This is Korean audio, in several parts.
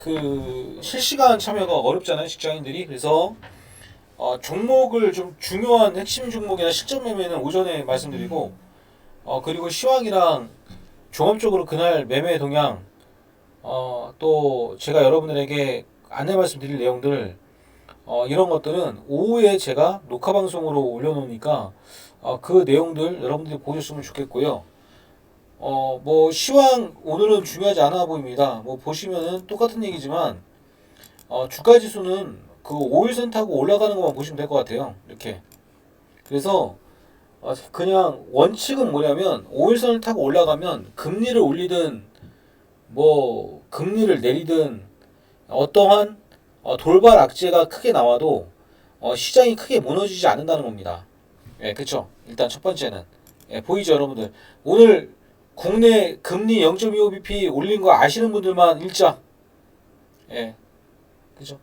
그 실시간 참여가 어렵잖아요, 직장인들이. 그래서 종목을 좀 중요한 핵심 종목이나 실전 매매는 오전에 말씀드리고, 그리고 시황이랑 종합적으로 그날 매매 동향, 또 제가 여러분들에게 안내 말씀드릴 내용들, 이런 것들은 오후에 제가 녹화 방송으로 올려놓으니까 그 내용들 여러분들이 보셨으면 좋겠고요. 뭐 시황 오늘은 중요하지 않아 보입니다. 뭐 보시면은 똑같은 얘기지만 주가 지수는 그 5일선 타고 올라가는 것만 보시면 될 것 같아요. 이렇게. 그래서 그냥 원칙은 뭐냐면 5일선을 타고 올라가면 금리를 올리든 뭐 금리를 내리든 어떠한 돌발 악재가 크게 나와도 시장이 크게 무너지지 않는다는 겁니다. 예, 그쵸. 일단 첫 번째는 보이죠, 여러분들. 오늘 국내 금리 0.25bp 올린 거 아시는 분들만 읽자. 예, 그죠.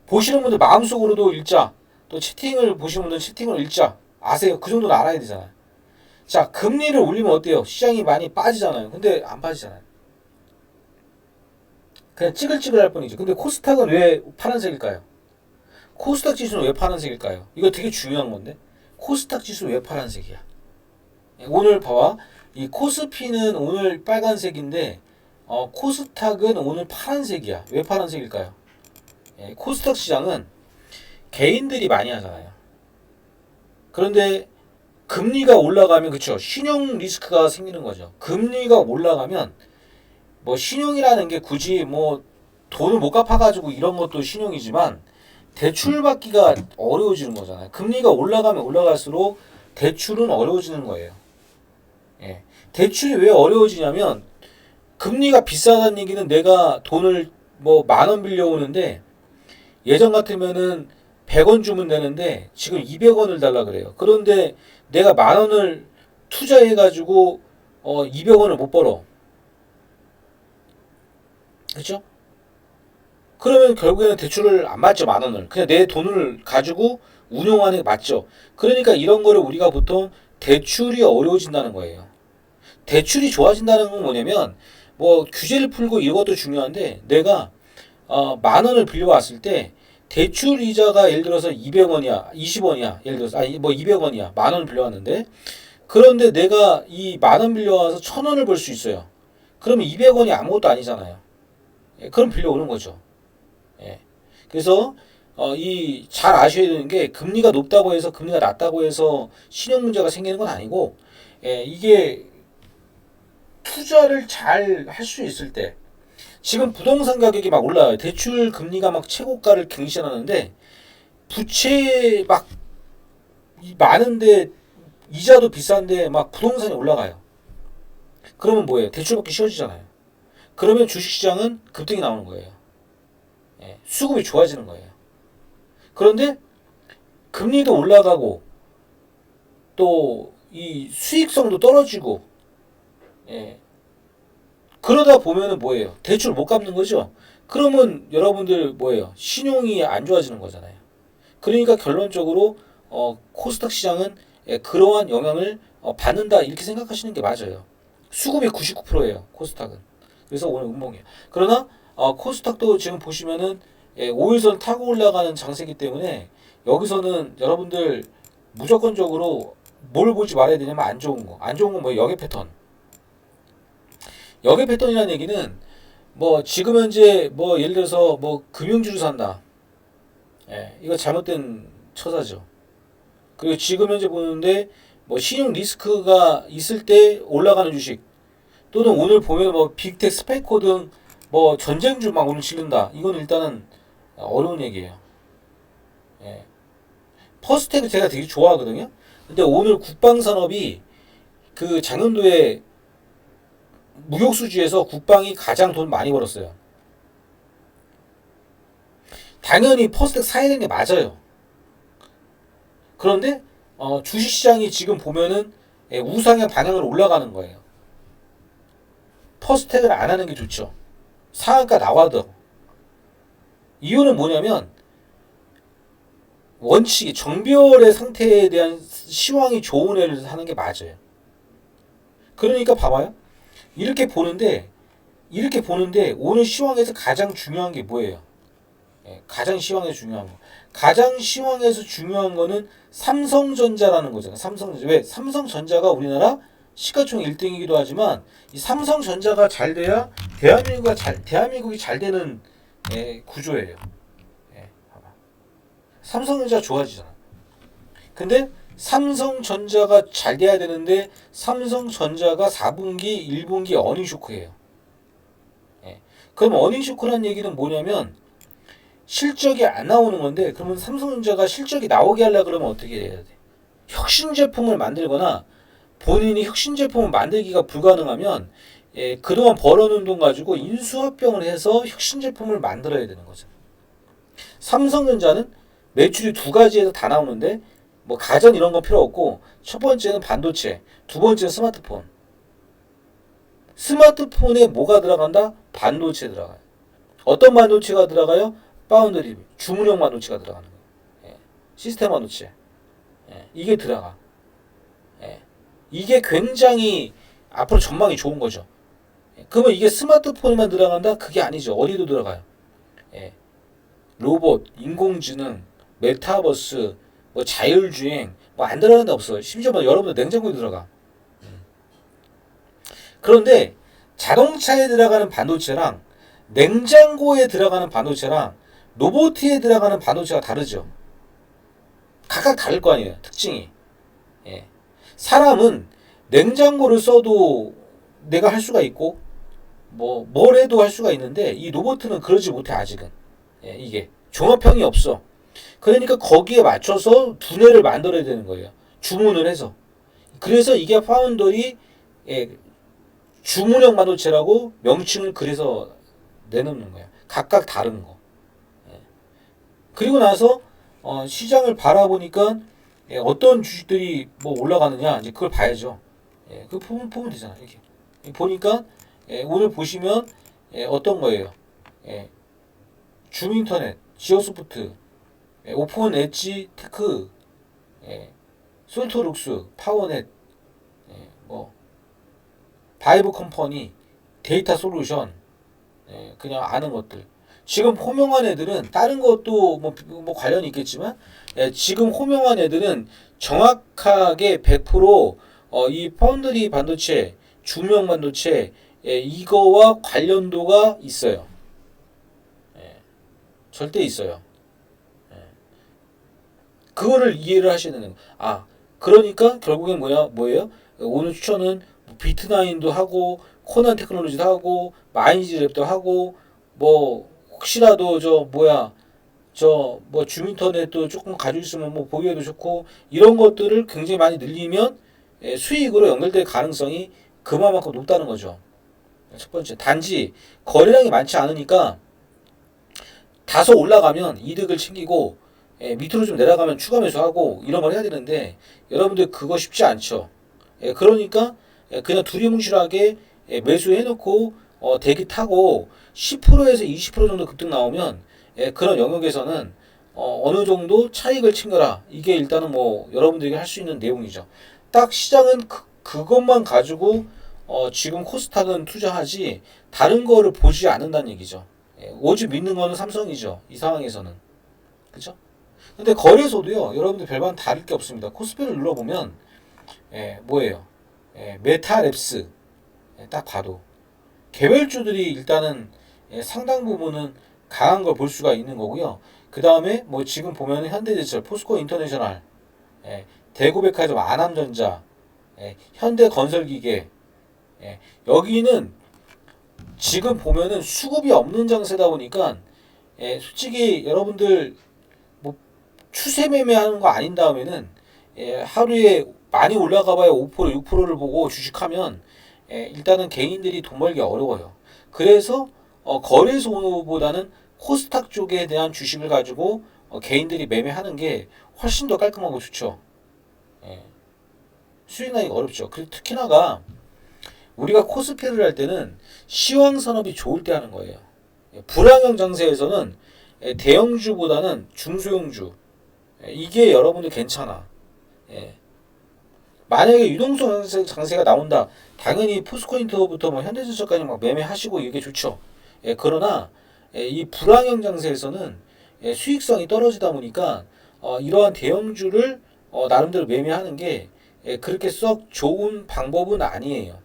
보시는 분들 마음속으로도 읽자. 또 채팅을 보시는 분들 채팅을 읽자. 아세요. 그 정도는 알아야 되잖아요. 자, 금리를 올리면 어때요? 시장이 많이 빠지잖아요. 근데 안 빠지잖아요. 그냥 찌글찌글할 뿐이죠. 근데 코스닥은 왜 파란색일까요? 코스닥 지수는 왜 파란색일까요? 이거 되게 중요한 건데. 코스닥 지수는 왜 파란색이야? 오늘 봐봐. 이 코스피는 오늘 빨간색인데 코스닥은 오늘 파란색이야. 왜 파란색일까요? 코스닥 시장은 개인들이 많이 하잖아요. 그런데 금리가 올라가면 그쵸 신용 리스크가 생기는 거죠. 금리가 올라가면 뭐 신용이라는 게 굳이 뭐 돈을 못 갚아가지고 이런 것도 신용이지만 대출 받기가 어려워지는 거잖아요. 금리가 올라가면 올라갈수록 대출은 어려워지는 거예요. 예. 대출이 왜 어려워지냐면 금리가 비싸다는 얘기는 내가 돈을 뭐 만 원 빌려오는데 예전 같으면은 100원 주면 되는데 지금 200원을 달라 그래요. 그런데 내가 만 원을 투자해가지고 200원을 못 벌어. 그렇죠? 그러면 결국에는 대출을 안 받죠, 만 원을. 그냥 내 돈을 가지고 운용하는 게 맞죠. 그러니까 이런 거를 우리가 보통 대출이 어려워진다는 거예요. 대출이 좋아진다는 건 뭐냐면 뭐 규제를 풀고 이것도 중요한데 내가 만 원을 빌려왔을 때 대출 이자가 예를 들어서 200원이야, 20원이야, 예를 들어서 아니 뭐 200원이야, 만 원을 빌려왔는데 그런데 내가 이 만 원 빌려와서 1,000원을 벌 수 있어요. 그러면 200원이 아무것도 아니잖아요. 예, 그럼 빌려오는 거죠. 예. 그래서 이 잘 아셔야 되는 게 금리가 높다고 해서 금리가 낮다고 해서 신용 문제가 생기는 건 아니고 이게 투자를 잘 할 수 있을 때 지금 부동산 가격이 막 올라요. 대출 금리가 막 최고가를 갱신하는데 부채 막 많은데 이자도 비싼데 막 부동산이 올라가요. 그러면 뭐예요? 대출 받기 쉬워지잖아요. 그러면 주식시장은 급등이 나오는 거예요. 수급이 좋아지는 거예요. 그런데 금리도 올라가고 또 이 수익성도 떨어지고 그러다 보면은 뭐예요? 대출 못 갚는 거죠. 그러면 여러분들 뭐예요? 신용이 안 좋아지는 거잖아요. 그러니까 결론적으로 코스닥 시장은 그러한 영향을 받는다 이렇게 생각하시는 게 맞아요. 수급이 99%예요. 코스닥은. 그래서 오늘 음봉이에요. 그러나 코스닥도 지금 보시면은 5일선 타고 올라가는 장세기 때문에 여기서는 여러분들 무조건적으로 뭘 보지 말아야 되냐면 안 좋은 거. 안 좋은 건 뭐예요? 역의 패턴. 역의 패턴이라는 얘기는 뭐 지금 현재 뭐 예를 들어서 뭐 금융주를 산다. 이거 잘못된 처사죠. 그리고 지금 현재 보는데 뭐 신용 리스크가 있을 때 올라가는 주식 또는 오늘 보면 뭐 빅텍 스페이코 등 뭐 전쟁주 막 오늘 지른다. 이건 일단은 어려운 얘기예요. 퍼스텍을 제가 되게 좋아하거든요. 근데 오늘 국방산업이 그 작년도에 무역수지에서 국방이 가장 돈 많이 벌었어요. 당연히 퍼스텍 사야 되는 게 맞아요. 그런데 주식시장이 지금 보면은 우상향 방향으로 올라가는 거예요. 퍼스텍을 안 하는 게 좋죠. 상한가 나와도. 이유는 뭐냐면 원칙이 정비월의 상태에 대한 시황이 좋은 애를 하는 게 맞아요. 그러니까 봐봐요. 이렇게 보는데 이렇게 보는데 오늘 시황에서 가장 중요한 게 뭐예요? 가장 시황에서 중요한 거. 가장 시황에서 중요한 거는 삼성전자라는 거잖아요. 삼성전자. 왜? 삼성전자가 우리나라 시가총액 1등이기도 하지만 이 삼성전자가 잘 돼야 대한민국이 잘 되는 구조예요. 봐봐. 삼성전자 좋아지잖아. 근데 삼성전자가 잘 돼야 되는데 삼성전자가 4분기, 1분기 어닝 쇼크예요. 그럼 어닝 쇼크라는 얘기는 뭐냐면 실적이 안 나오는 건데, 그러면 삼성전자가 실적이 나오게 하려고 그러면 어떻게 해야 돼? 혁신 제품을 만들거나 본인이 혁신 제품을 만들기가 불가능하면 그동안 벌어놓은 돈 가지고 인수합병을 해서 혁신 제품을 만들어야 되는 거죠. 삼성전자는 매출이 두 가지에서 다 나오는데 뭐 가전 이런 건 필요 없고, 첫 번째는 반도체, 두 번째는 스마트폰. 스마트폰에 뭐가 들어간다? 반도체 들어가요. 어떤 반도체가 들어가요? 파운드리, 주문형 반도체가 들어가는 거예요. 시스템 반도체. 이게 들어가. 이게 굉장히 앞으로 전망이 좋은 거죠. 그러면 이게 스마트폰에만 들어간다? 그게 아니죠. 어디도 들어가요. 로봇, 인공지능, 메타버스, 뭐 자율주행, 뭐 안 들어가는 데 없어요. 심지어 뭐 여러분들 냉장고에 들어가. 그런데 자동차에 들어가는 반도체랑 냉장고에 들어가는 반도체랑 로봇에 들어가는 반도체가 다르죠. 각각 다를 거 아니에요. 특징이. 사람은 냉장고를 써도 내가 할 수가 있고 뭘 해도 할 수가 있는데 이 로봇은 그러지 못해 아직은. 이게 종합형이 없어. 그러니까 거기에 맞춰서 두뇌를 만들어야 되는 거예요. 주문을 해서. 그래서 이게 파운더리 주문형 반도체라고 명칭을 그래서 내놓는 거예요. 각각 다른 거. 그리고 나서 시장을 바라보니까 어떤 주식들이 뭐 올라가느냐 이제 그걸 봐야죠. 그거 보면 되잖아. 이렇게 보니까 오늘 보시면 어떤 거예요? 줌인터넷, 지오소프트, 오픈 엣지 테크, 솔토룩스, 파워넷, 뭐 바이브 컴퍼니, 데이터 솔루션, 그냥 아는 것들. 지금 호명한 애들은 다른 것도 뭐 관련이 있겠지만 지금 호명한 애들은 정확하게 100%이 파운드리 반도체, 주명 반도체 이거와 관련도가 있어요. 절대 있어요. 그거를 이해를 하셔야 되는 거예요. 그러니까 결국엔 뭐예요? 오늘 추천은 비트나인도 하고 코난 테크놀로지도 하고 마이니지랩도 하고 뭐 혹시라도 줌인터넷도 조금 가지고 있으면 뭐 보기에도 좋고 이런 것들을 굉장히 많이 늘리면 수익으로 연결될 가능성이 그만큼 높다는 거죠. 첫 번째. 단지 거래량이 많지 않으니까 다소 올라가면 이득을 챙기고 밑으로 좀 내려가면 추가 매수하고 이런 걸 해야 되는데 여러분들 그거 쉽지 않죠. 그러니까 그냥 두리뭉실하게 매수해놓고 대기 타고 10%에서 20% 정도 급등 나오면 그런 영역에서는 어느 정도 차익을 챙겨라. 이게 일단은 뭐 여러분들에게 할 수 있는 내용이죠. 딱 시장은 그것만 가지고 지금 코스닥은 투자하지 다른 거를 보지 않는다는 얘기죠. 오직 믿는 거는 삼성이죠. 이 상황에서는. 그죠? 근데 거래소도요. 여러분들 별반 다를 게 없습니다. 코스피를 눌러보면 뭐예요? 메타랩스 딱 봐도 개별주들이 일단은 상당 부분은 강한 걸 볼 수가 있는 거고요. 그 다음에 뭐 지금 보면 현대제철, 포스코 인터내셔널, 대구백화점, 아남전자, 현대건설기계, 여기는 지금 보면은 수급이 없는 장세다 보니까 솔직히 여러분들 뭐 추세 매매하는 거 아닌 다음에는 하루에 많이 올라가봐야 5%, 6%를 보고 주식하면 일단은 개인들이 돈 벌기 어려워요. 그래서 거래소보다는 코스닥 쪽에 대한 주식을 가지고 개인들이 매매하는 게 훨씬 더 깔끔하고 좋죠. 수익 나기가 어렵죠. 그리고 특히나가 우리가 코스피를 할 때는 시황 산업이 좋을 때 하는 거예요. 불황형 장세에서는 대형주보다는 중소형주 이게 여러분들 괜찮아. 만약에 유동성 장세가 나온다. 당연히 포스코인터부터 뭐 현대제철까지 막 매매하시고 이게 좋죠. 그러나 이 불황형 장세에서는 수익성이 떨어지다 보니까 이러한 대형주를 나름대로 매매하는 게 그렇게 썩 좋은 방법은 아니에요.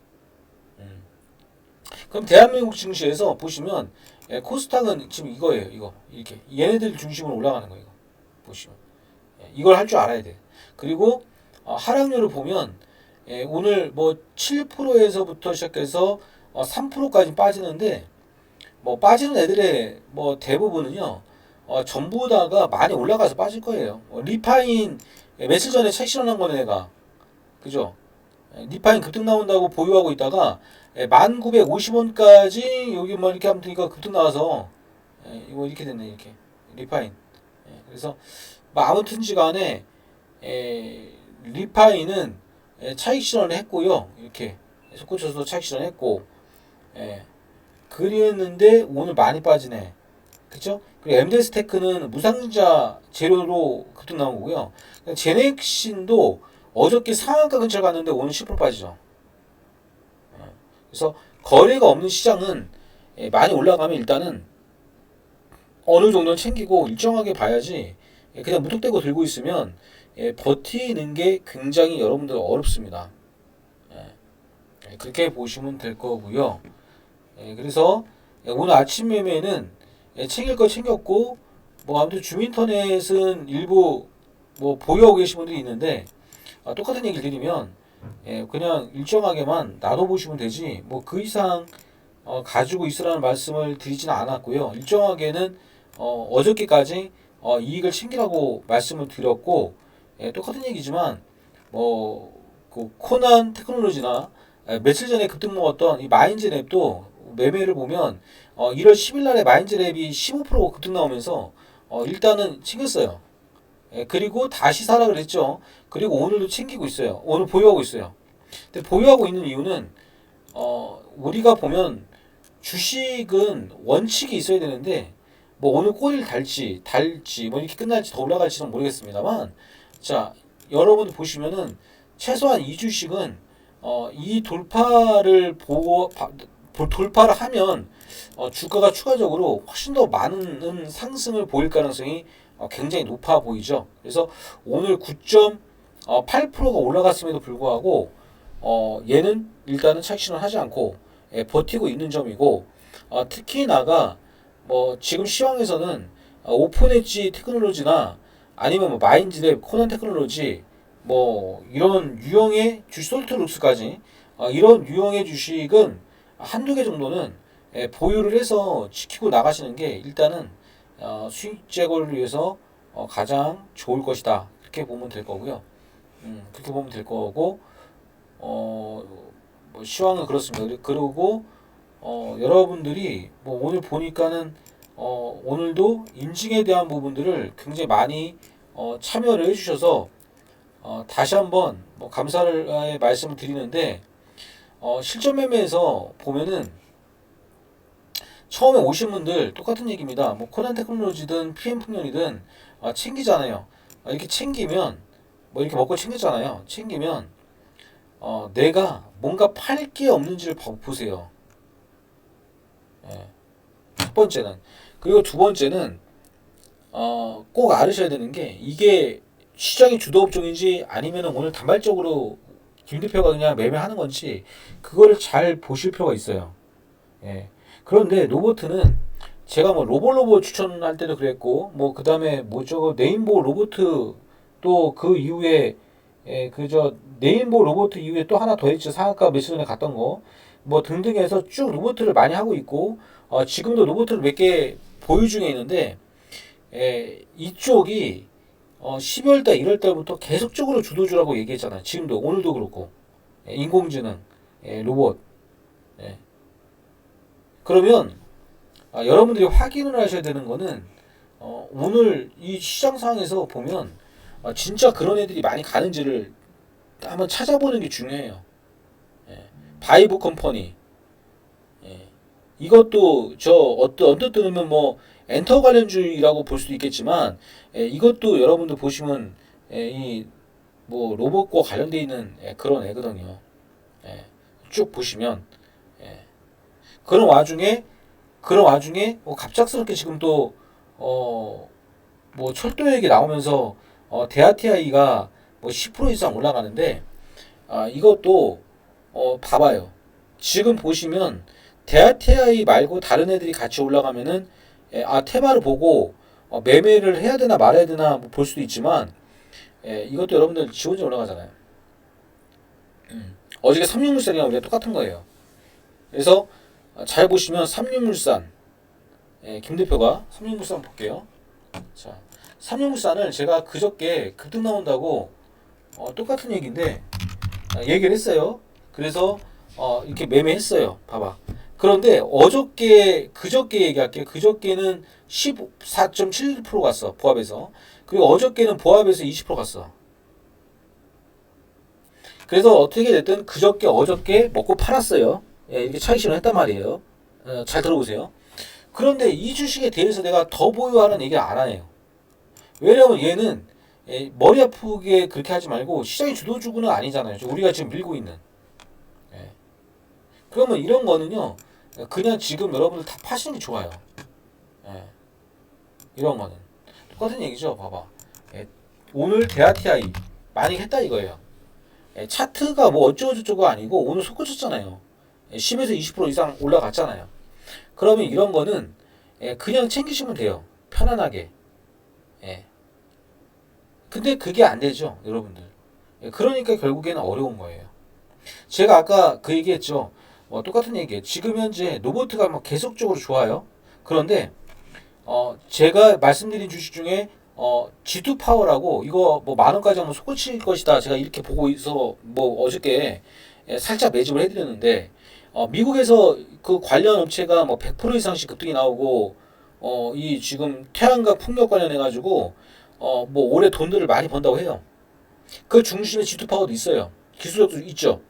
그럼 대한민국 증시에서 보시면 코스닥은 지금 이거예요. 이거 이렇게 얘네들 중심으로 올라가는 거예요. 이거. 보시면 이걸 할 줄 알아야 돼. 그리고 하락률을 보면 오늘 뭐 7%에서부터 시작해서 3%까지 빠지는데 뭐 빠지는 애들의 뭐 대부분은요 전부 다가 많이 올라가서 빠질 거예요. 리파인 며칠 전에 책 실현한 거네 내가 그죠? 리파인 급등 나온다고 보유하고 있다가 1950원까지 여기 뭐 이렇게 하면 이거 급등 나와서 이거 이렇게 됐네 이렇게 리파인. 그래서 뭐 아무튼지 간에 리파인은 차익 실현을 했고요. 이렇게 솟구쳐서 차익 실현했고 그랬는데 오늘 많이 빠지네. 그쵸? 그리고 엠데스테크는 무상자 재료로 급등 나온 거고요. 제넥신도 어저께 상한가 근처 갔는데 오늘 10% 빠지죠. 그래서 거래가 없는 시장은 많이 올라가면 일단은 어느 정도는 챙기고 일정하게 봐야지 그냥 무턱대고 들고 있으면 버티는 게 굉장히 여러분들 어렵습니다. 그렇게 보시면 될 거고요. 그래서 오늘 아침 매매는 챙길 거 챙겼고 뭐 아무튼 주민터넷은 일부 뭐 보유하고 계신 분들이 있는데 똑같은 얘기를 드리면 그냥 일정하게만 놔둬보시면 되지 뭐 그 이상 가지고 있으라는 말씀을 드리지는 않았고요. 일정하게는 어저께까지 이익을 챙기라고 말씀을 드렸고 똑같은 얘기지만 그 코난 테크놀로지나 며칠 전에 급등 먹었던 이 마인즈랩도 매매를 보면 1월 10일 날에 마인즈랩이 15% 급등 나오면서 일단은 챙겼어요. 그리고 다시 사라 그랬죠. 그리고 오늘도 챙기고 있어요. 오늘 보유하고 있어요. 근데 보유하고 있는 이유는 우리가 보면 주식은 원칙이 있어야 되는데 뭐 오늘 꼬리를 달지 뭐 이렇게 끝날지 더 올라갈지는 모르겠습니다만 자 여러분 보시면은 최소한 이 주식은 이 돌파를 돌파를 하면 주가가 추가적으로 훨씬 더 많은 상승을 보일 가능성이 굉장히 높아 보이죠. 그래서 오늘 9.8%가 올라갔음에도 불구하고 얘는 일단은 착신을 하지 않고 버티고 있는 점이고 특히나가 뭐 지금 시황에서는 오픈 엣지 테크놀로지나 아니면 뭐 마인즈랩, 코난 테크놀로지 뭐 이런 유형의 주식 솔트룩스까지 이런 유형의 주식은 한두 개 정도는 보유를 해서 지키고 나가시는 게 일단은 수익 제고를 위해서 가장 좋을 것이다. 그렇게 보면 될 거고요. 그렇게 보면 될 거고 뭐 시황은 그렇습니다. 그리고 여러분들이 뭐 오늘 보니까는 오늘도 인증에 대한 부분들을 굉장히 많이 참여를 해주셔서 다시 한번 뭐 감사의 말씀을 드리는데 실전 매매에서 보면은 처음에 오신 분들 똑같은 얘기입니다. 뭐 코난 테크놀로지든 PM 풍년이든 챙기잖아요. 이렇게 챙기면 뭐 이렇게 먹고 챙겼잖아요. 챙기면 내가 뭔가 팔 게 없는지를 보세요. 첫 번째는 그리고 두 번째는 꼭 알으셔야 되는 게 이게 시장이 주도 업종인지 아니면 오늘 단발적으로 김 대표가 그냥 매매하는 건지 그거를 잘 보실 필요가 있어요. 그런데 로보트는 제가 뭐 로봇 추천할 때도 그랬고 뭐 그 다음에 뭐죠 네임보 로보트 또 그 이후에 그저 네임보 로보트 이후에 또 하나 더 했죠. 상한가 며칠 전에 갔던 거 뭐 등등 해서 쭉 로보트를 많이 하고 있고 지금도 로보트를 몇 개 보유 중에 있는데 이쪽이 12월달 1월달부터 계속적으로 주도주라고 얘기했잖아요. 지금도 오늘도 그렇고 인공지능 로봇 그러면 여러분들이 확인을 하셔야 되는 거는 오늘 이 시장 상황에서 보면 진짜 그런 애들이 많이 가는지를 한번 찾아보는 게 중요해요. 바이브 컴퍼니 이것도 저 언뜻 들으면 뭐 엔터 관련주의라고 볼 수도 있겠지만 이것도 여러분들 보시면 이 뭐 로봇과 관련돼 있는 그런 애거든요. 예, 쭉 보시면 예, 그런 와중에 뭐 갑작스럽게 지금 또 뭐 철도 얘기 나오면서 대아티아이가 뭐 10% 이상 올라가는데 이것도 봐봐요. 지금 보시면 대아티아이 말고 다른 애들이 같이 올라가면은 테마를 보고 매매를 해야 되나 말아야 되나 뭐볼 수도 있지만 이것도 여러분들 지 혼자 올라가잖아요. 어저께 삼육물산이랑 우리가 똑같은 거예요. 그래서 잘 보시면 삼육물산 김 대표가 삼육물산 볼게요. 자, 삼육물산을 제가 그저께 급등 나온다고 똑같은 얘기인데 얘기를 했어요. 그래서 이렇게 매매했어요. 봐봐. 그런데 그저께 얘기할게요. 그저께는 14.7% 갔어. 보합에서. 그리고 어저께는 보합에서 20% 갔어. 그래서 어떻게 됐든 그저께 어저께 먹고 팔았어요. 이렇게 차익 실현했단 말이에요. 잘 들어보세요. 그런데 이 주식에 대해서 내가 더 보유하는 얘기를 안 하네요. 왜냐면 얘는 머리 아프게 그렇게 하지 말고 시장이 주도주구는 아니잖아요. 우리가 지금 밀고 있는. 예. 그러면 이런 거는요. 그냥 지금 여러분들 다 파시는 게 좋아요. 예. 이런 거는. 똑같은 얘기죠. 봐봐. 오늘 대아티아이 많이 했다 이거예요. 차트가 뭐 어쩌고저쩌고 아니고 오늘 솟구쳤잖아요. 10에서 20% 이상 올라갔잖아요. 그러면 이런 거는 그냥 챙기시면 돼요. 편안하게. 예. 근데 그게 안 되죠, 여러분들. 그러니까 결국에는 어려운 거예요. 제가 아까 그 얘기했죠. 똑같은 얘기예요. 지금 현재 노보트가 막 계속적으로 좋아요. 그런데 제가 말씀드린 주식 중에 G2 파워라고 이거 뭐 만 원까지 한번 솟구칠 것이다. 제가 이렇게 보고 있어 뭐 어저께 살짝 매집을 해드렸는데 미국에서 그 관련 업체가 뭐 100% 이상씩 급등이 나오고 이 지금 태양광 풍력 관련해 가지고 뭐 올해 돈들을 많이 번다고 해요. 그 중심에 G2 파워도 있어요. 기술력도 있죠.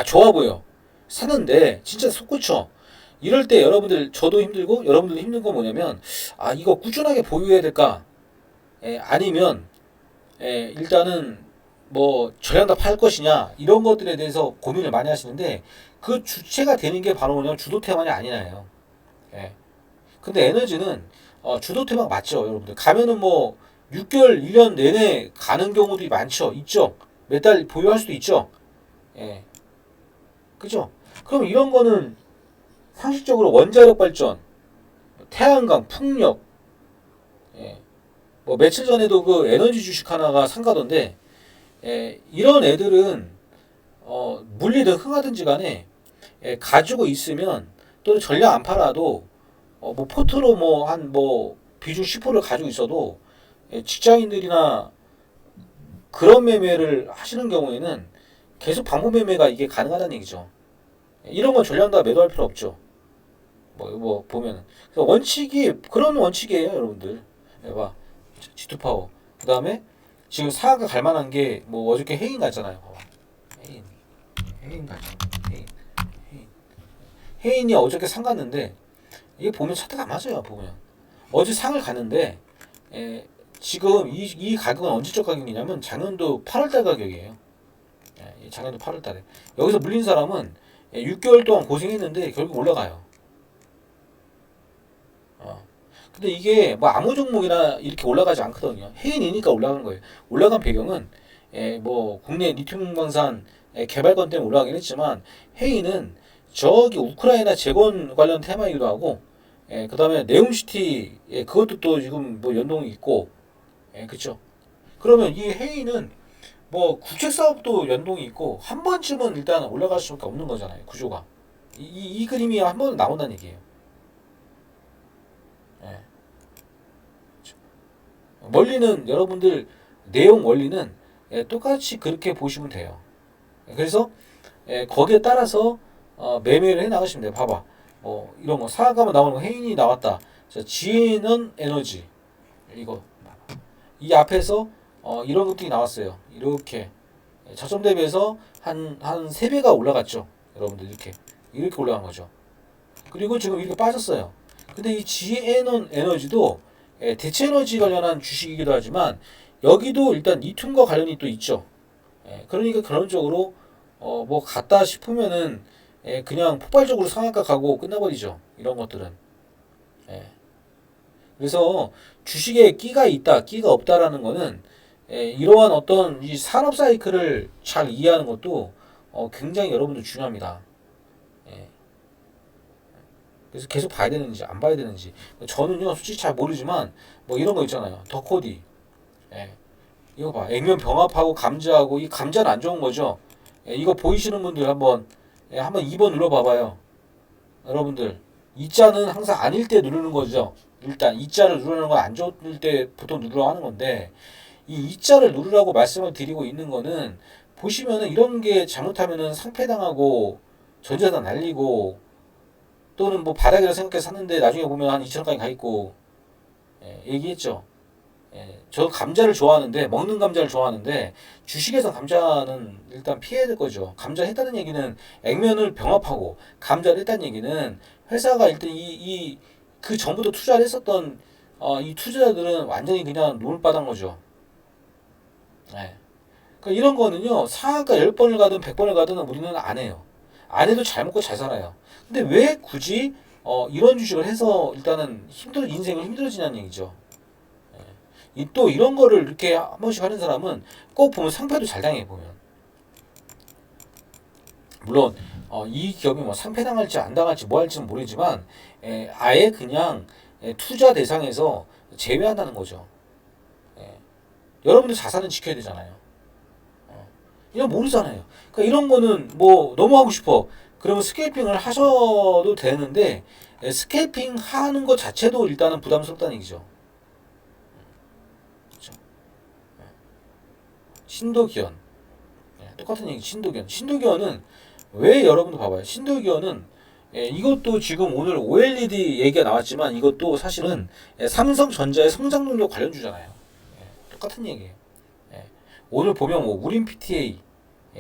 좋아 보여. 사는데 진짜 솟구쳐. 이럴 때 여러분들 저도 힘들고 여러분들도 힘든 거 뭐냐면 이거 꾸준하게 보유해야 될까? 아니면 일단은 뭐 전량 다 팔 것이냐 이런 것들에 대해서 고민을 많이 하시는데 그 주체가 되는 게 바로 뭐냐면 주도 테마이 아니나요. 예. 근데 에너지는 주도 테마 맞죠, 여러분들. 가면은 뭐 6개월, 1년 내내 가는 경우도 많죠, 있죠. 몇 달 보유할 수도 있죠. 예. 그죠? 그럼 이런 거는 상식적으로 원자력 발전, 태양광, 풍력, 예. 뭐 며칠 전에도 그 에너지 주식 하나가 상가던데, 이런 애들은 물리든 흥하든지 간에 가지고 있으면 또는 전량 안 팔아도 뭐 포트로 뭐 한 뭐 비중 10%를 가지고 있어도 직장인들이나 그런 매매를 하시는 경우에는 계속 반복 매매가 이게 가능하다는 얘기죠. 이런 건 전량 다 매도할 필요 없죠. 뭐 보면 그래서 원칙이 그런 원칙이에요, 여러분들. 봐, G2 파워. 그 다음에 지금 사가 갈 만한 게 뭐 어저께 해인 갔잖아요. 해인 갔죠. 해인이 어저께 상 갔는데 이게 보면 차트가 안 맞아요. 보면 어제 상을 갔는데 지금 이 가격은 언제적 가격이냐면 작년도 8월달 가격이에요. 작년도 8월달에 여기서 물린 사람은 6개월 동안 고생했는데 결국 올라가요. 근데 이게 뭐 아무 종목이나 이렇게 올라가지 않거든요. 해인이니까 올라가는 거예요. 올라간 배경은 뭐 국내 리튬 광산 개발권 때문에 올라가긴 했지만 해인은 저기 우크라이나 재건 관련 테마이기도 하고 그 다음에 네옴시티 그것도 또 지금 뭐 연동이 있고 그쵸. 그러면 이 해인은 뭐 국책 사업도 연동이 있고 한 번쯤은 일단 올라갈 수밖에 없는 거잖아요. 구조가 이 그림이 한 번 나온다는 얘기예요. 예. 원리는 여러분들 내용 원리는 똑같이 그렇게 보시면 돼요. 그래서 거기에 따라서 매매를 해 나가시면 돼요. 봐봐. 이런 거 사과만 나오는 거 해인이 나왔다. 자, 지혜는 에너지 이거 이 앞에서 이런 것들이 나왔어요. 이렇게 저점 대비해서 한 3배가 올라갔죠. 여러분들 이렇게 올라간 거죠. 그리고 지금 이렇게 빠졌어요. 근데 이 지혜는 에너지도 대체 에너지 관련한 주식이기도 하지만 여기도 일단 리튬과 관련이 또 있죠. 그러니까 결론적으로 뭐 갔다 싶으면은 그냥 폭발적으로 상한가 가고 끝나버리죠. 이런 것들은. 예. 그래서 주식에 끼가 있다, 끼가 없다라는 거는 이러한 어떤 이 산업 사이클을 잘 이해하는 것도 굉장히 여러분들 중요합니다. 예. 그래서 계속 봐야 되는지 안 봐야 되는지 저는요 솔직히 잘 모르지만 뭐 이런 거 있잖아요. 더코디. 예. 이거 봐. 액면 병합하고 감자하고 이 감자는 안 좋은 거죠. 이거 보이시는 분들 한번 2번 눌러봐봐요. 여러분들 이 자는 항상 아닐 때 누르는 거죠. 일단 이 자를 누르는 건 안 좋을 때 보통 누르라고 하는 건데 이 자를 누르라고 말씀을 드리고 있는 거는 보시면은 이런 게 잘못하면은 상패당하고 전재산 날리고 또는 뭐 바닥이라 생각해서 샀는데 나중에 보면 한 2천원까지 가 있고 얘기했죠. 저 감자를 좋아하는데 먹는 감자를 좋아하는데 주식에서 감자는 일단 피해야 될 거죠. 감자 했다는 얘기는 액면을 병합하고 감자를 했다는 얘기는 회사가 일단 그 전부터 투자를 했었던 이 투자자들은 완전히 그냥 눈을 빠단 거죠. 예. 그러니까 이런 거는요 상한가 10번을 가든 100번을 가든 우리는 안 해요. 안 해도 잘 먹고 잘 살아요. 근데 왜 굳이 이런 주식을 해서 일단은 인생을 힘들어지냐는 얘기죠. 또 이런 거를 이렇게 한 번씩 하는 사람은 꼭 보면 상패도 잘 당해 보면. 물론 이 기업이 뭐 상패 당할지 안 당할지 뭐 할지는 모르지만 아예 그냥 투자 대상에서 제외한다는 거죠. 여러분들 자산은 지켜야 되잖아요. 이건 모르잖아요. 그러니까 이런 거는 뭐 너무 하고 싶어. 그러면 스케이핑을 하셔도 되는데 스케이핑 하는 것 자체도 일단은 부담스럽다는 얘기죠. 그렇죠? 신도기현 똑같은 얘기. 신도기현은 왜 여러분들 봐봐요. 신도기현은 이것도 지금 오늘 OLED 얘기가 나왔지만 이것도 사실은 삼성전자의 성장 동력 관련주잖아요. 똑같은 얘기예요. 오늘 보면 뭐 우림 PTA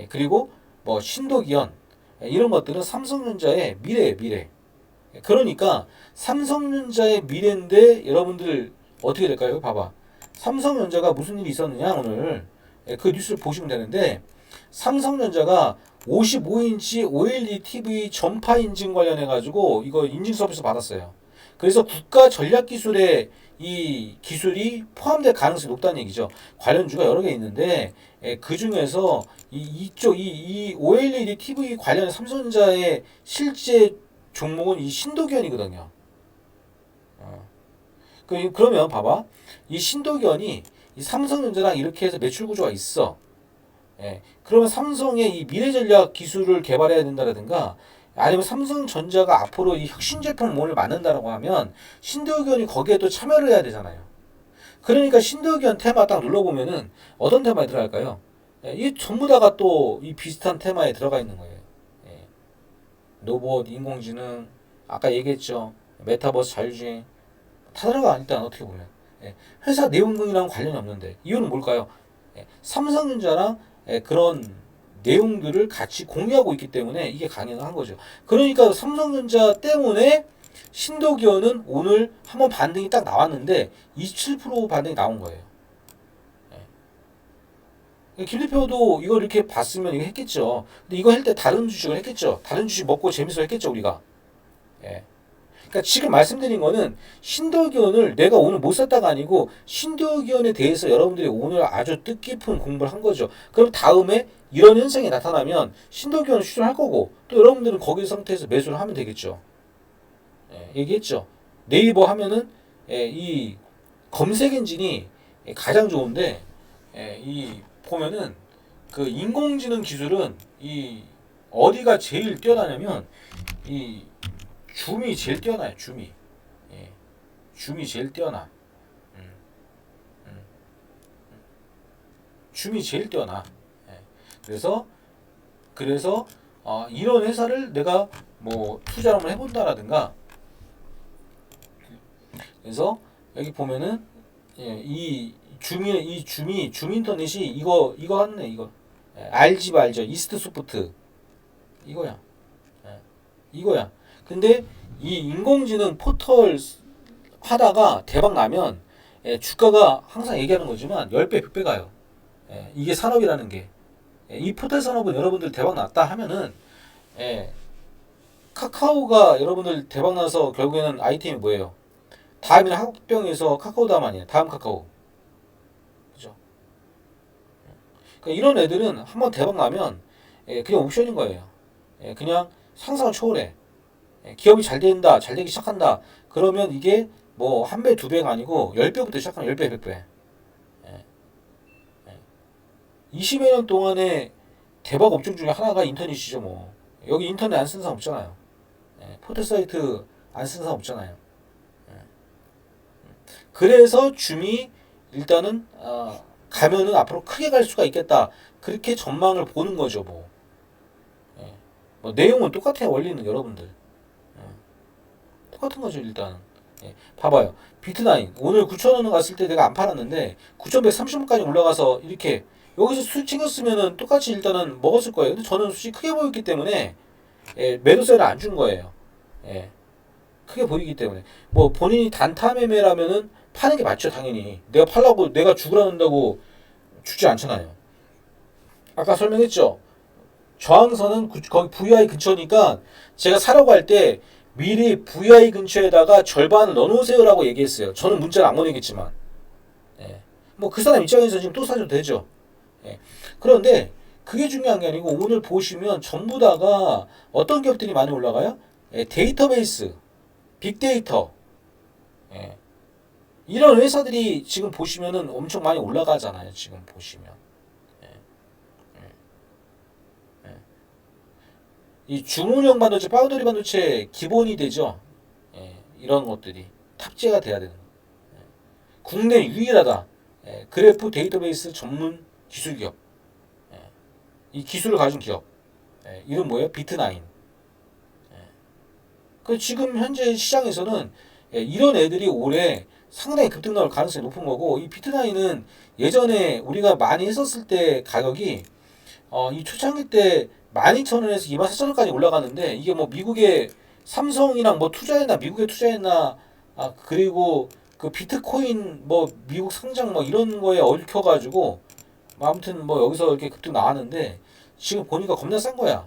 그리고 뭐 신도기현 이런 것들은 삼성전자의 미래예요, 미래. 그러니까 삼성전자의 미래인데 여러분들 어떻게 될까요? 봐봐. 삼성전자가 무슨 일이 있었느냐 오늘 그 뉴스를 보시면 되는데 삼성전자가 55인치 OLED TV 전파 인증 관련해 가지고 이거 인증 서비스 받았어요. 그래서 국가 전략 기술에 이 기술이 포함될 가능성이 높다는 얘기죠. 관련주가 여러 개 있는데 그 중에서 이 OLED TV 관련 삼성전자의 실제 종목은 이 신도기현이거든요. 그러면 봐봐. 이 신도기현이 이 삼성전자랑 이렇게 해서 매출 구조가 있어. 그러면 삼성의 이 미래 전략 기술을 개발해야 된다라든가 아니면 삼성전자가 앞으로 이 혁신 제품 오늘 만든다라고 하면 신도기현이 거기에 또 참여를 해야 되잖아요. 그러니까 신도기현 테마 딱 눌러보면은 어떤 테마에 들어갈까요? 이 전부 다가 또 이 비슷한 테마에 들어가 있는 거예요. 로봇, 인공지능, 아까 얘기했죠. 메타버스, 자율주행 다 들어가 일단 어떻게 보면 회사 내용이랑 관련이 없는데 이유는 뭘까요? 삼성전자랑 그런 내용들을 같이 공유하고 있기 때문에 이게 가능한 거죠. 그러니까 삼성전자 때문에 신도기현은 오늘 한번 반등이 딱 나왔는데 27% 반등이 나온 거예요. 김 대표도 이걸 이렇게 봤으면 이거 했겠죠. 근데 이거 할 때 다른 주식을 했겠죠. 다른 주식 먹고 재밌어 했겠죠, 우리가. 그러니까 지금 말씀드린 거는 신도기현을 내가 오늘 못 샀다가 아니고 신도기현에 대해서 여러분들이 오늘 아주 뜻깊은 공부를 한 거죠. 그럼 다음에 이런 현상이 나타나면 신도기현을 추천할 거고 또 여러분들은 거기 상태에서 매수를 하면 되겠죠. 얘기했죠. 네이버 하면은 이 검색 엔진이 가장 좋은데 이 보면은 그 인공지능 기술은 이 어디가 제일 뛰어나냐면 이 줌이 제일 뛰어나요. 줌이 제일 뛰어나. 줌이 제일 뛰어나. 그래서 이런 회사를 내가 뭐 투자를 한번 해본다라든가. 그래서 여기 보면은 이 줌 인터넷이 이거 하네 이거. 알죠? 이스트 소프트 이거야. 이거야. 근데 이 인공지능 포털 하다가 대박 나면 주가가 항상 얘기하는 거지만 10배, 100배 가요. 이게 산업이라는 게. 이 포털 산업은 여러분들 대박 났다 하면은 카카오가 여러분들 대박 나서 결국에는 아이템이 뭐예요? 다음에는 합병해서 카카오 다음 아니에요. 다음 카카오. 그죠? 그러니까 이런 애들은 한번 대박 나면 그냥 옵션인 거예요. 그냥 상상을 초월해. 기업이 잘 된다, 잘 되기 시작한다. 그러면 이게 뭐 한 배, 두 배가 아니고 10배부터 시작하면 10배, 100배. 20여 년 동안에 대박 업종 중에 하나가 인터넷이죠, 뭐. 여기 인터넷 안 쓰는 사람 없잖아요. 포털 사이트 안 쓰는 사람 없잖아요. 그래서 줌이 일단은 가면은 앞으로 크게 갈 수가 있겠다. 그렇게 전망을 보는 거죠, 뭐. 뭐 내용은 똑같아요, 원리는 여러분들. 똑같은 거죠, 일단은. 봐봐요. 비트나인 오늘 9,000원 갔을 때 내가 안 팔았는데 9,130원까지 올라가서 이렇게 여기서 수익 챙겼으면은 똑같이 일단은 먹었을 거예요. 근데 저는 수익 크게 보였기 때문에 매도세를 안 준 거예요. 크게 보이기 때문에 뭐 본인이 단타 매매라면은 파는 게 맞죠, 당연히. 내가 팔라고 내가 죽으라는다고 주지 않잖아요. 아까 설명했죠. 저항선은 거기 VI 근처니까 제가 사려고 할 때 미리 VI 근처에다가 절반을 넣어놓으세요라고 얘기했어요. 저는 문자를 안 보내겠지만, 뭐 그 사람 입장에서 지금 또 사줘도 되죠. 그런데 그게 중요한 게 아니고 오늘 보시면 전부 다가 어떤 기업들이 많이 올라가요? 데이터베이스, 빅데이터, 이런 회사들이 지금 보시면은 엄청 많이 올라가잖아요. 지금 보시면. 이 주문형 반도체, 파우더리 반도체 기본이 되죠. 이런 것들이 탑재가 돼야 되는. 국내 유일하다. 그래프 데이터베이스 전문 기술 기업. 이 기술을 가진 기업. 이름 뭐예요? 비트나인. 그 지금 현재 시장에서는 이런 애들이 올해 상당히 급등 나올 가능성이 높은 거고, 이 비트나인은 예전에 우리가 많이 했었을 때 가격이 이 초창기 때 12,000원에서 24,000원까지 올라갔는데, 이게 뭐 미국의 삼성이랑 뭐 투자했나, 미국에 투자했나, 그리고 그 비트코인 뭐 미국 상장 뭐 이런 거에 얽혀가지고 아무튼 뭐 여기서 이렇게 급등 나왔는데, 지금 보니까 겁나 싼 거야.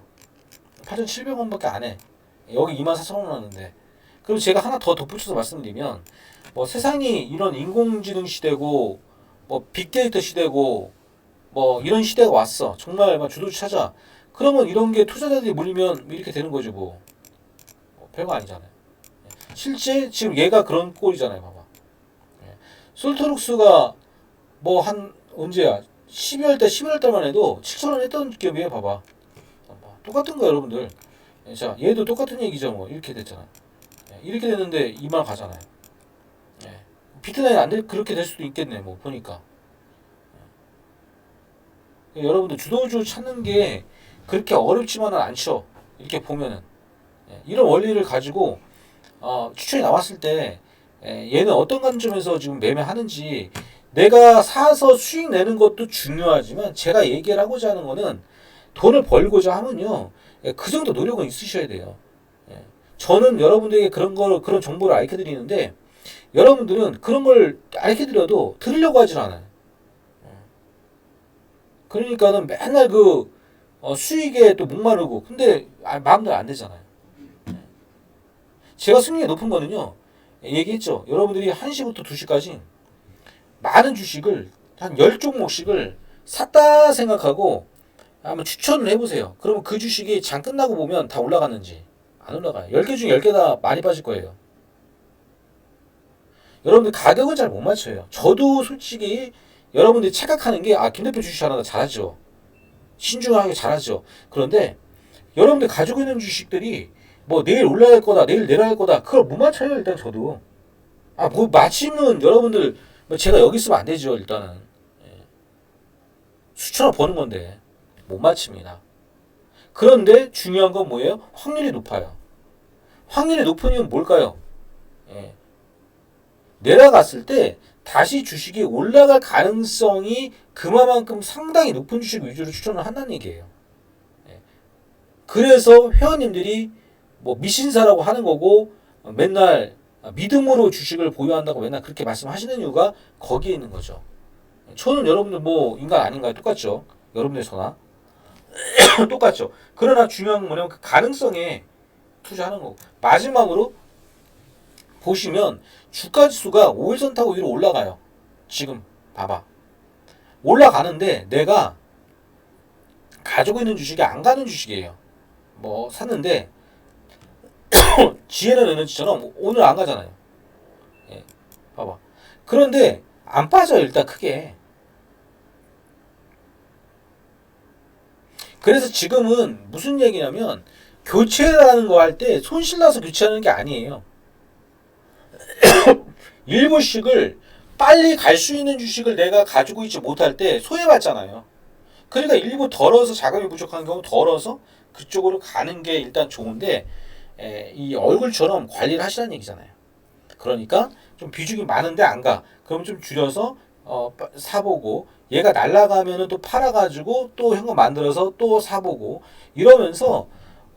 8,700원밖에 안 해. 여기 24,000원 하는데. 그리고 제가 하나 더 덧붙여서 말씀드리면, 뭐 세상이 이런 인공지능 시대고 뭐 빅데이터 시대고 뭐 이런 시대가 왔어. 정말 막 주도주 찾아. 그러면 이런 게 투자자들이 몰리면 이렇게 되는 거죠, 뭐. 별거 아니잖아요. 실제 지금 얘가 그런 꼴이잖아요, 봐봐. 솔토룩스가 뭐 한 언제야? 12월 달, 11월 달만 해도 7,000원 했던 기업이에요, 봐봐. 똑같은 거예요, 여러분들. 자, 얘도 똑같은 얘기죠, 뭐. 이렇게 됐잖아요. 이렇게 됐는데 2만 원 가잖아요. 비트나인 안 돼, 그렇게 될 수도 있겠네, 뭐 보니까. 여러분들 주도주 찾는 게 그렇게 어렵지만은 않죠. 이렇게 보면은 이런 원리를 가지고 추천이 나왔을 때 얘는 어떤 관점에서 지금 매매하는지, 내가 사서 수익 내는 것도 중요하지만 제가 얘기를 하고자 하는 거는 돈을 벌고자 하면요, 그 정도 노력은 있으셔야 돼요. 저는 여러분들에게 그런 정보를 알려 드리는데, 여러분들은 그런 걸 알려 드려도 들으려고 하질 않아요. 그러니까는 맨날 그 수익에 또 목마르고, 근데 마음대로 안 되잖아요. 제가 승리가 높은 거는요, 얘기했죠. 여러분들이 1시부터 2시까지 많은 주식을 한 10종목씩을 샀다 생각하고 한번 추천을 해보세요. 그러면 그 주식이 장 끝나고 보면 다 올라갔는지 안 올라가요. 10개 중에 10개 다 많이 빠질 거예요. 여러분들 가격은 잘 못 맞춰요. 저도 솔직히 여러분들이 착각하는 게, 김 대표 주식 잘한다, 잘하죠. 신중하게 잘하죠. 그런데 여러분들 가지고 있는 주식들이 뭐 내일 올라갈 거다, 내일 내려갈 거다, 그걸 못 맞춰요, 일단 저도. 뭐 맞히면 여러분들, 뭐 제가 여기 있으면 안 되죠, 일단은. 수천억 버는 건데 못 맞춥니다. 그런데 중요한 건 뭐예요? 확률이 높아요. 확률이 높은 이유는 뭘까요? 내려갔을 때 다시 주식이 올라갈 가능성이 그만큼 상당히 높은 주식 위주로 추천을 한다는 얘기예요. 그래서 회원님들이 뭐 미신사라고 하는 거고, 맨날 믿음으로 주식을 보유한다고 맨날 그렇게 말씀하시는 이유가 거기에 있는 거죠. 저는 여러분들 뭐 인간 아닌가요? 똑같죠. 여러분들 저나 똑같죠. 그러나 중요한 건 뭐냐면 그 가능성에 투자하는 거고. 마지막으로 보시면 주가 지수가 5일선 타고 위로 올라가요. 지금 봐봐. 올라가는데 내가 가지고 있는 주식이 안 가는 주식이에요. 뭐 샀는데 지혜는 에너지처럼 오늘 안 가잖아요. 예, 봐봐. 그런데 안 빠져요. 일단 크게. 그래서 지금은 무슨 얘기냐면 교체라는 거 할 때 손실나서 교체하는 게 아니에요. 일부씩을 빨리 갈 수 있는 주식을 내가 가지고 있지 못할 때 소외받잖아요. 그러니까 일부 덜어서 자금이 부족한 경우 덜어서 그쪽으로 가는 게 일단 좋은데 이 얼굴처럼 관리를 하시라는 얘기잖아요. 그러니까 좀 비중이 많은데 안 가. 그럼 좀 줄여서 사보고 얘가 날아가면은 또 팔아가지고 또 현금 만들어서 또 사보고 이러면서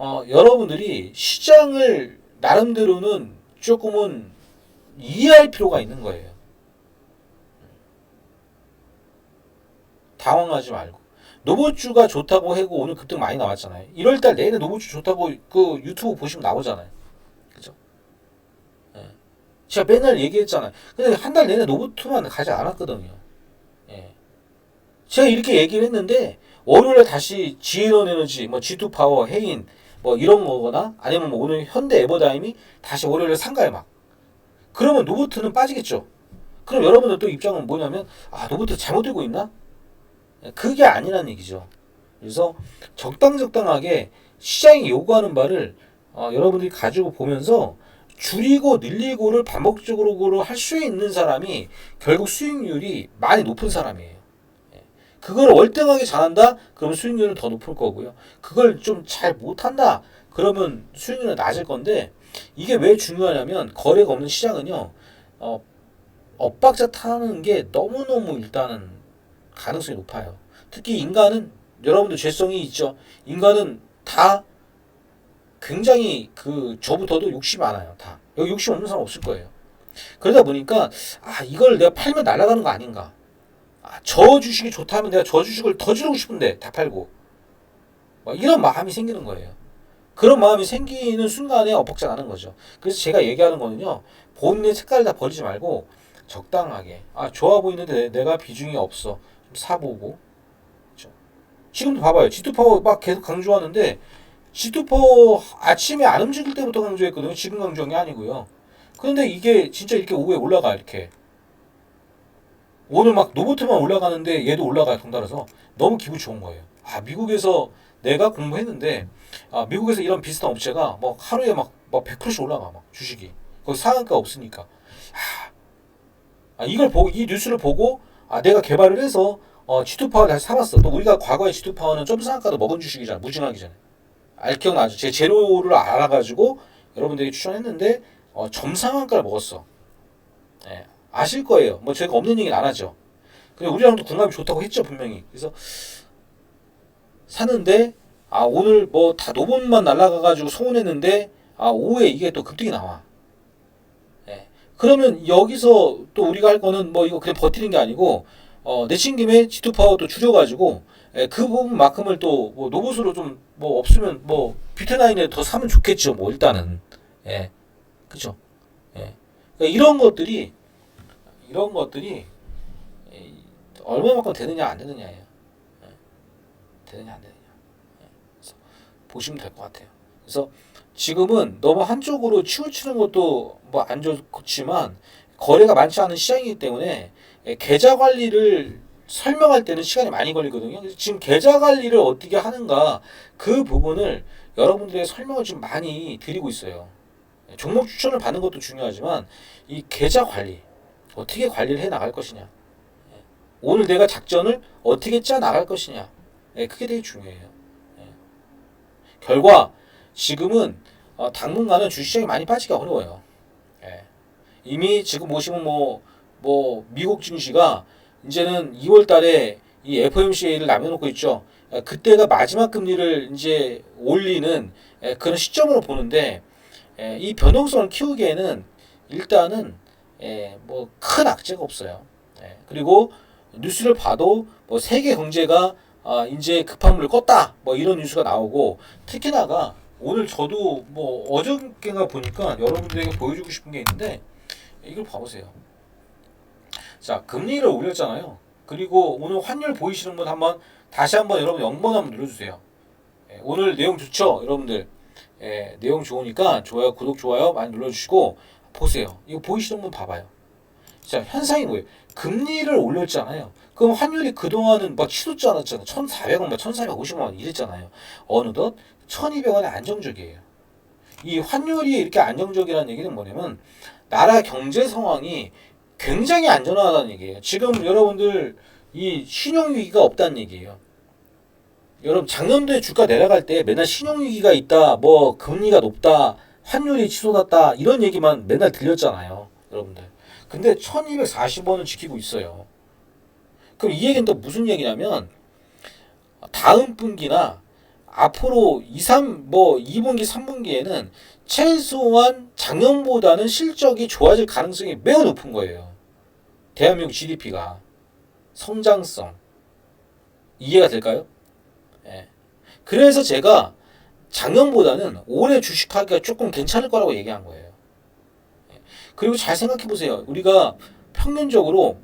여러분들이 시장을 나름대로는 조금은 이해할 필요가 있는 거예요. 당황하지 말고. 노보주가 좋다고 하고 오늘 급등 많이 나왔잖아요. 1월달 내내 노보주 좋다고 그 유튜브 보시면 나오잖아요. 그죠? 예. 제가 맨날 얘기했잖아요. 근데 한 달 내내 노보투만 가지 않았거든요. 예. 제가 이렇게 얘기를 했는데 월요일에 다시 지앤원에너지, 뭐 G2파워, 해인 뭐 이런 거거나 아니면 뭐 오늘 현대 에버다임이 다시 월요일에 상가에 막. 그러면 노보트는 빠지겠죠. 그럼 여러분들 또 입장은 뭐냐면 노보트 잘못 들고 있나? 그게 아니라는 얘기죠. 그래서 적당하게 시장이 요구하는 바를 여러분들이 가지고 보면서 줄이고 늘리고를 반복적으로 할 수 있는 사람이 결국 수익률이 많이 높은 사람이에요. 그걸 월등하게 잘한다? 그러면 수익률은 더 높을 거고요. 그걸 좀 잘 못한다? 그러면 수익률은 낮을 건데 이게 왜 중요하냐면 거래가 없는 시장은요. 엇박자 타는 게 너무너무 일단은 가능성이 높아요. 특히 인간은 여러분들 죄성이 있죠. 인간은 다 굉장히 저부터도 욕심이 많아요. 다. 여기 욕심 없는 사람 없을 거예요. 그러다 보니까 이걸 내가 팔면 날아가는 거 아닌가. 저 주식이 좋다면 내가 저 주식을 더 주고 싶은데 다 팔고. 이런 마음이 생기는 거예요. 그런 마음이 생기는 순간에 엇박자 나는 거죠. 그래서 제가 얘기하는 거는요. 본인의 색깔을 다 버리지 말고 적당하게. 좋아 보이는데 내가 비중이 없어. 좀 사보고. 그렇죠? 지금도 봐봐요. G2파워 막 계속 강조하는데 G2파워 아침에 안 움직일 때부터 강조했거든요. 지금 강조한 게 아니고요. 그런데 이게 진짜 이렇게 오후에 올라가 이렇게. 오늘 막 노보트만 올라가는데 얘도 올라가요. 덩달아서 너무 기분 좋은 거예요. 미국에서 내가 공부했는데 미국에서 이런 비슷한 업체가 뭐 하루에 막 100%씩 올라가 막 주식이. 거기 상한가 없으니까. 이걸 보고 이 뉴스를 보고 내가 개발을 해서 G2파워 다시 사봤어. 또 우리가 과거에 G2파워는 점상한가도 먹은 주식이잖아. 무증하기 전에. 기억나죠? 제 재료를 알아가지고 여러분들에게 추천했는데 점상한가를 먹었어. 예, 아실 거예요. 뭐 제가 없는 얘기는 안 하죠. 그리고 우리랑도 궁합이 좋다고 했죠 분명히. 그래서 샀는데 오늘 뭐 다 노본만 날라가가지고 소원했는데 오후에 이게 또 급등이 나와. 예. 그러면 여기서 또 우리가 할 거는 뭐 이거 그냥 버티는 게 아니고 내친 김에 G2파워 또 줄여가지고 그 부분만큼을 또 뭐 노봇으로 좀 뭐 없으면 뭐 비트나인에 더 사면 좋겠죠. 뭐 일단은 그죠. 그러니까 이런 것들이 얼마만큼 되느냐 안 되느냐예요. 되느냐 안 되느냐. 그래서 보시면 될 것 같아요. 그래서 지금은 너무 한쪽으로 치우치는 것도 뭐 안 좋지만 거래가 많지 않은 시장이기 때문에 계좌 관리를 설명할 때는 시간이 많이 걸리거든요. 그래서 지금 계좌 관리를 어떻게 하는가 그 부분을 여러분들의 설명을 좀 많이 드리고 있어요. 종목 추천을 받는 것도 중요하지만 이 계좌 관리 어떻게 관리를 해 나갈 것이냐, 오늘 내가 작전을 어떻게 짜 나갈 것이냐, 그게 되게 중요해요. 결과 지금은 당분간은 주시장이 많이 빠지기가 어려워요. 이미 지금 보시면 뭐 미국 증시가 이제는 2월달에 이 FOMC를 남겨놓고 있죠. 그때가 마지막 금리를 이제 올리는 그런 시점으로 보는데 이 변동성을 키우기에는 일단은 뭐 큰 악재가 없어요. 그리고 뉴스를 봐도 뭐 세계 경제가 이제 급한 물을 껐다 뭐 이런 뉴스가 나오고, 특히나가 오늘 저도 뭐 어저께가 보니까 여러분들에게 보여주고 싶은 게 있는데, 이걸 봐보세요. 자, 금리를 올렸잖아요. 그리고 오늘 환율 보이시는 분 한번 다시 한번 여러분 0번 한번 눌러주세요. 오늘 내용 좋죠, 여러분들. 내용 좋으니까 좋아요, 구독, 좋아요 많이 눌러주시고 보세요. 이거 보이시는 분 봐봐요. 자, 현상이 뭐예요? 금리를 올렸잖아요. 그럼 환율이 그동안은 막 치솟지 않았잖아요. 1,400원, 1,450원 원 이랬잖아요. 어느덧 1,200원에 안정적이에요. 이 환율이 이렇게 안정적이라는 얘기는 뭐냐면 나라 경제 상황이 굉장히 안전하다는 얘기예요. 지금 여러분들 이 신용위기가 없다는 얘기예요. 여러분 작년도에 주가 내려갈 때 맨날 신용위기가 있다, 뭐 금리가 높다, 환율이 치솟았다 이런 얘기만 맨날 들렸잖아요, 여러분들. 근데 1240원을 지키고 있어요. 그럼 이 얘기는 또 무슨 얘기냐면 다음 분기나 앞으로 2분기, 3분기에는 최소한 작년보다는 실적이 좋아질 가능성이 매우 높은 거예요. 대한민국 GDP가 성장성 이해가 될까요? 그래서 제가 작년보다는 올해 주식하기가 조금 괜찮을 거라고 얘기한 거예요. 그리고 잘 생각해 보세요. 우리가 평균적으로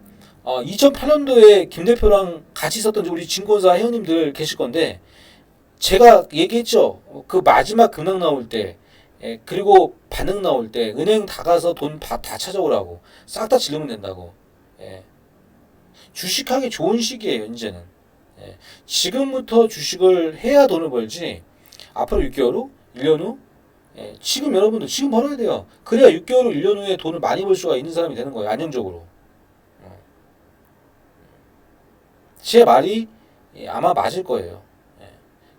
2008년도에 김 대표랑 같이 있었던 우리 증권사 회원님들 계실 건데, 제가 얘기했죠. 그 마지막 급락 나올 때, 그리고 반응 나올 때 은행 다 가서 돈 다 찾아오라고, 싹 다 질르면 된다고. 주식하기 좋은 시기예요, 이제는. 지금부터 주식을 해야 돈을 벌지, 앞으로 6개월 후, 1년 후, 지금 여러분들 지금 벌어야 돼요. 그래야 6개월 후, 1년 후에 돈을 많이 벌 수가 있는 사람이 되는 거예요, 안정적으로. 제 말이 아마 맞을 거예요.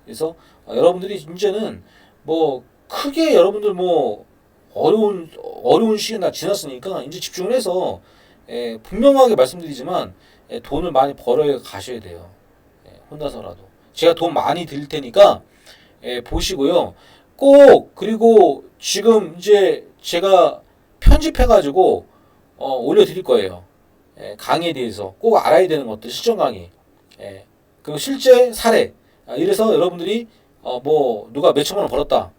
그래서 여러분들이 이제는 뭐 크게 여러분들 뭐 어려운 시기는 다 지났으니까 이제 집중을 해서 분명하게 말씀드리지만 돈을 많이 벌어 가셔야 돼요. 혼자서라도. 제가 돈 많이 드릴 테니까 보시고요. 꼭, 그리고 지금 이제 제가 편집해가지고 올려드릴 거예요. 강의에 대해서 꼭 알아야 되는 것들, 실전 강의. 그리고 실제 사례. 이래서 여러분들이 뭐 누가 몇천만 원 벌었다.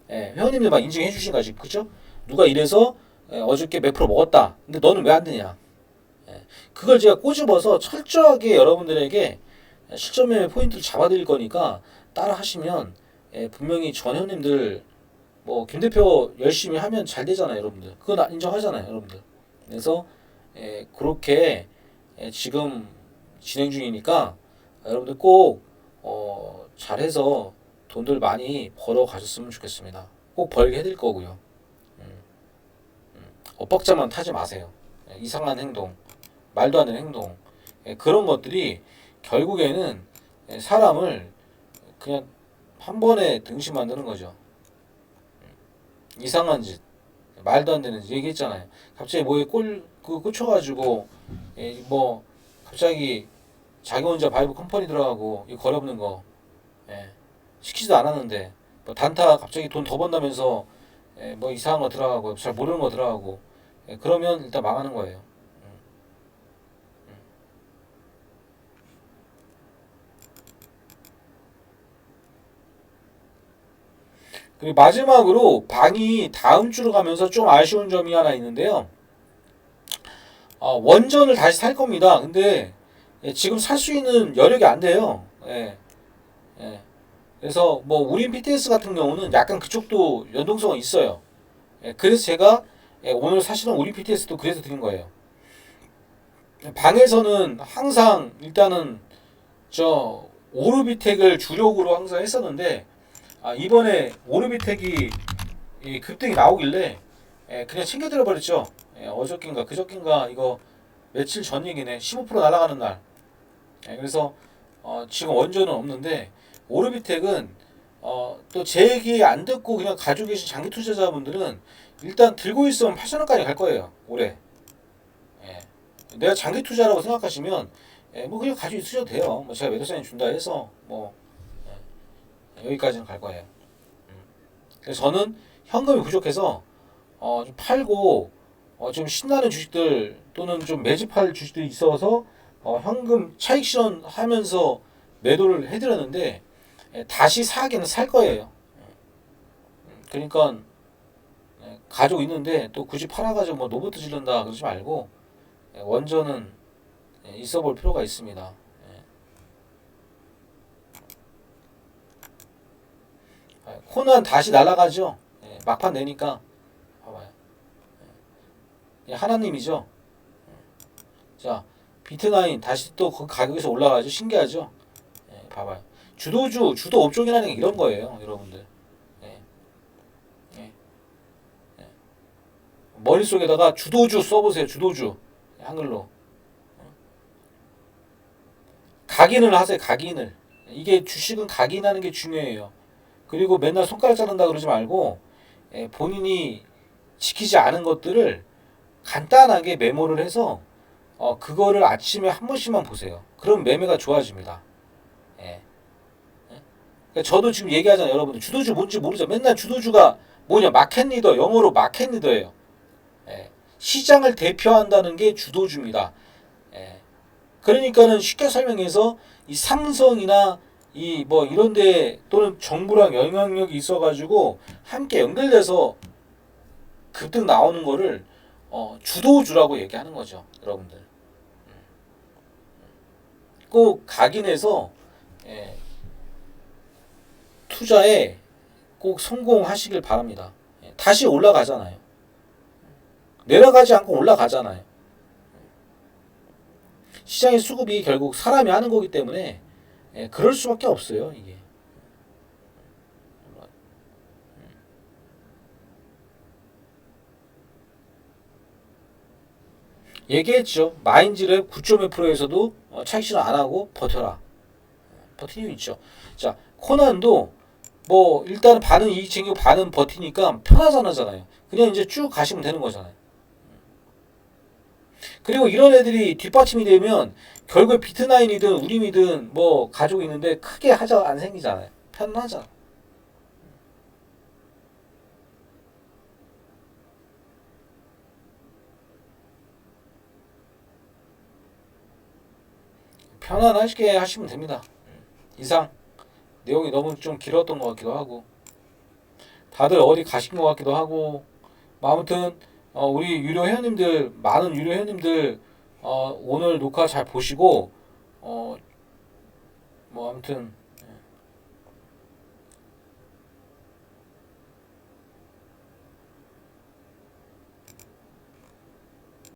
회원님들 막 인증해 주신 거지, 그죠? 누가 이래서 어저께 몇 프로 먹었다. 근데 너는 왜 안 되냐? 그걸 제가 꼬집어서 철저하게 여러분들에게 실전 매매 포인트를 잡아드릴 거니까 따라 하시면 분명히 전 회원님들 뭐 김 대표 열심히 하면 잘 되잖아요, 여러분들. 그건 인정하잖아요, 여러분들. 그래서 그렇게 지금 진행 중이니까 여러분들 꼭 잘해서 돈들 많이 벌어 가셨으면 좋겠습니다. 꼭 벌게 해드릴 거고요. 엇박자만 타지 마세요. 이상한 행동, 말도 안 되는 행동, 그런 것들이 결국에는 사람을 그냥 한 번에 등신 만드는 거죠. 이상한 짓, 말도 안 되는 짓 얘기했잖아요. 갑자기 뭐에 꽂혀가지고 뭐 갑자기 자기 혼자 바이브 컴퍼니 들어가고 이 거래없는 거 시키지도 않았는데 뭐 단타 갑자기 돈 더 번다면서 뭐 이상한 거 들어가고 잘 모르는 거 들어가고 그러면 일단 망하는 거예요. 그리고 마지막으로 방이 다음 주로 가면서 좀 아쉬운 점이 하나 있는데요. 원전을 다시 살 겁니다. 근데 지금 살 수 있는 여력이 안 돼요. 그래서 뭐 우린 PTS 같은 경우는 약간 그쪽도 연동성은 있어요. 그래서 제가 오늘 사실은 우린 PTS도 그래서 드린 거예요. 방에서는 항상 일단은 저 오르비텍을 주력으로 항상 했었는데 이번에 오르비텍이 급등이 나오길래 그냥 챙겨들어 버렸죠. 어저께인가 그저께인가 이거 며칠 전 얘기네. 15% 날아가는 날. 그래서 지금 원전은 없는데 오르비텍은 또 제 얘기 안 듣고 그냥 가지고 계신 장기 투자자분들은 일단 들고 있으면 8,000원까지 갈 거예요, 올해. 내가 장기 투자라고 생각하시면 뭐 그냥 가지고 있으셔도 돼요. 뭐 제가 매도사님 준다 해서 뭐 여기까지는 갈 거예요. 그래서 저는 현금이 부족해서 좀 팔고 좀 신나는 주식들 또는 좀 매집할 주식들이 있어서 현금 차익 실현하면서 매도를 해드렸는데 다시 사기는 살 거예요. 그러니까 가지고 있는데 또 굳이 팔아가지고 뭐 노버트 지른다 그러지 말고 원전은 있어 볼 필요가 있습니다. 코난 다시 날아가죠. 막판 내니까 봐봐요. 하나님이죠. 자, 비트나인 다시 또 그 가격에서 올라가죠. 신기하죠. 봐봐요. 주도 업종이라는 게 이런 거예요, 여러분들. 예, 예, 예. 머릿속에다가 주도주 써보세요. 주도주 한글로 각인을 하세요. 각인을. 이게 주식은 각인하는 게 중요해요. 그리고 맨날 손가락 자른다 그러지 말고 본인이 지키지 않은 것들을 간단하게 메모를 해서 그거를 아침에 한 번씩만 보세요. 그럼 매매가 좋아집니다. 예. 그러니까 저도 지금 얘기하잖아요. 여러분들 주도주 뭔지 모르죠. 맨날 주도주가 뭐냐 마켓리더 영어로 마켓리더예요. 예. 시장을 대표한다는 게 주도주입니다. 예. 그러니까는 쉽게 설명해서 이 삼성이나 이 뭐 이런데 또는 정부랑 영향력이 있어가지고 함께 연결돼서 급등 나오는 거를 주도주라고 얘기하는 거죠, 여러분들. 꼭 각인해서 예, 투자에 꼭 성공하시길 바랍니다. 예, 다시 올라가잖아요. 내려가지 않고 올라가잖아요. 시장의 수급이 결국 사람이 하는 거기 때문에 그럴 수밖에 없어요, 이게. 얘기했죠. 마인즈랩 9.1%에서도 차익 실현 안 하고 버텨라. 버틴 이유 있죠. 자, 코난도 뭐 일단은 반은 이익 챙기고 반은 버티니까 편하잖아요. 그냥 이제 쭉 가시면 되는 거잖아요. 그리고 이런 애들이 뒷받침이 되면 결국에 비트나인이든 우림이든 뭐 가지고 있는데 크게 하자 안 생기잖아요. 편하잖아. 편안하게 하시면 됩니다. 이상 내용이 너무 좀 길었던 것 같기도 하고 다들 어디 가신 것 같기도 하고 뭐 아무튼 우리 유료 회원님들 많은 유료 회원님들 오늘 녹화 잘 보시고 뭐 아무튼